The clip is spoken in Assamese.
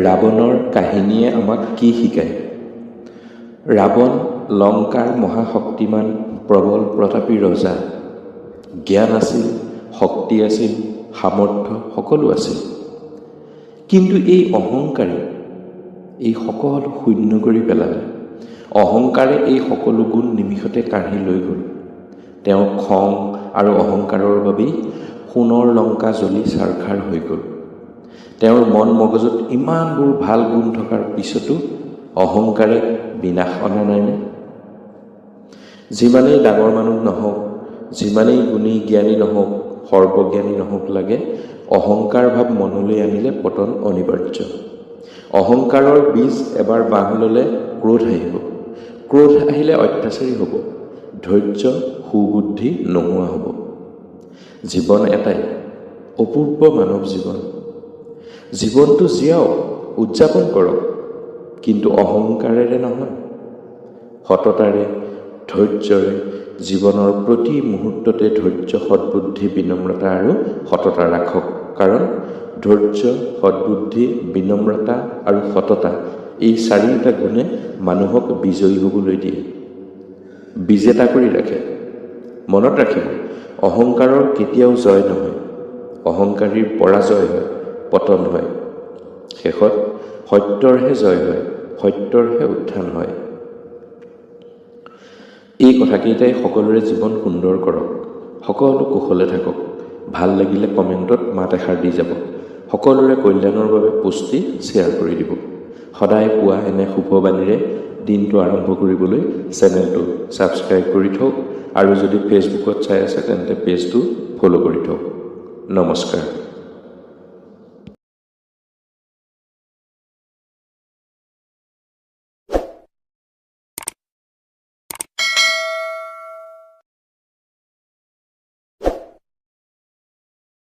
ৰাৱণৰ কাহিনীয়ে আমাক কি শিকায়? ৰাৱণ লংকাৰ মহাশক্তিমান প্ৰবল প্ৰতাপী ৰজা। জ্ঞান আছিল, শক্তি আছিল, সামৰ্থ্য সকলো আছিল। কিন্তু এই অহংকাৰে এই সকলো শূন্য কৰি পেলালে। অহংকাৰে এই সকলো গুণ নিমিষতে কাঢ়ি লৈ গ'ল। তেওঁৰ খং আৰু অহংকাৰৰ বাবেই সোণৰ লংকা জ্বলি ছাৰখাৰ হৈ গ'ল। তেওঁৰ মন মগজুত ইমানবোৰ ভাল গুণ থকাৰ পিছতো অহংকাৰে বিনাশ অনা নাইনে? যিমানেই ডাঙৰ মানুহ নহওক, যিমানেই গুণী জ্ঞানী নহওক, সৰ্বজ্ঞানী নহওক লাগে, অহংকাৰ ভাৱ মনলৈ আনিলে পতন অনিবাৰ্য। অহংকাৰৰ বীজ এবাৰ বাঁহ ল'লে ক্ৰোধ আহিব। ক্ৰোধ আহিলে অত্যাচাৰী হ'ব। ধৈৰ্য, সুবুদ্ধি নোহোৱা হ'ব। জীৱন এটাই, অপূৰ্ব মানৱ জীৱন। জীৱনটো জীয়াওক, উদযাপন কৰক, কিন্তু অহংকাৰেৰে নহয়, সততাৰে, ধৈৰ্যৰে জীৱনৰ প্ৰতি মুহূৰ্ততে ধৈৰ্য, সদ্বুদ্ধি, বিনম্ৰতা আৰু সততা ৰাখক। কাৰণ ধৈৰ্য, সদ্বুদ্ধি, বিনম্ৰতা আৰু সততা এই চাৰিটা গুণে মানুহক বিজয়ী হ'বলৈ দিয়ে, বিজেতা কৰি ৰাখে। মনত ৰাখিব, অহংকাৰৰ কেতিয়াও জয় নহয়। অহংকাৰীৰ পৰাজয় হয়, পতন হয়। শেষত সত্যৰহে জয় হয়, সত্যৰহে উত্থান হয়। এই কথাকেইটাই সকলোৰে জীৱন সুন্দৰ কৰক। সকলো কুশলে থাকক। ভাল লাগিলে কমেণ্টত মাত এষাৰ দি যাব। সকলোৰে কল্যাণৰ বাবে পুষ্টি শ্বেয়াৰ কৰি দিব। সদায় পুৱা এনে শুভবাণীৰে দিনটো আৰম্ভ কৰিবলৈ চেনেলটো ছাবস্ক্ৰাইব কৰি থওক, আৰু যদি ফেচবুকত চাই আছে তেন্তে পেজটো ফ'ল' কৰি থওক। নমস্কাৰ।